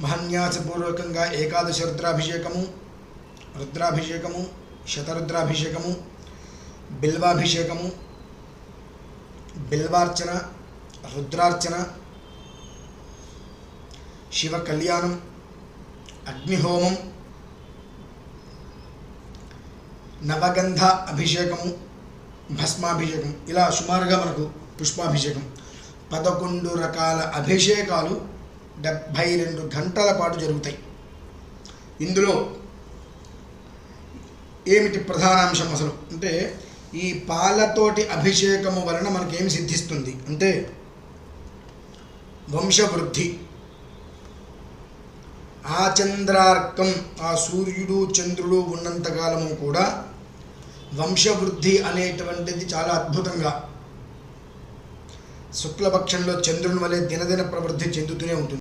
మహన్యాసపూర్వకంగా ఏకాదశ రుద్రాభిషేకము, రుద్రాభిషేకము, శతరుద్రాభిషేకము, బిల్వాభిషేకము, బిల్వార్చన, రుద్రార్చన, శివ కళ్యాణం, అగ్నిహోమం, నవగంధ అభిషేకము, భస్మాభిషేకం, ఇలా సుమారుగా మనకు పుష్పాభిషేకం 11 రకాల అభిషేకాలు 72 గంటల పాటు జరుగుతాయి. ఇందులో ఏమిటి ప్రధానాంశం అసలు అంటే, ఈ పాలతోటి అభిషేకము వలన మనకేమి సిద్ధిస్తుంది అంటే వంశవృద్ధి, ఆ చంద్రార్కం, ఆ సూర్యుడు చంద్రుడు ఉన్నంతకాలము కూడా వంశవృద్ధి అనేటువంటిది చాలా అద్భుతంగా శుక్లపక్షంలో చంద్రుని వలె దినదిన ప్రవృద్ధి చెందుతూనే ఉంటుంది.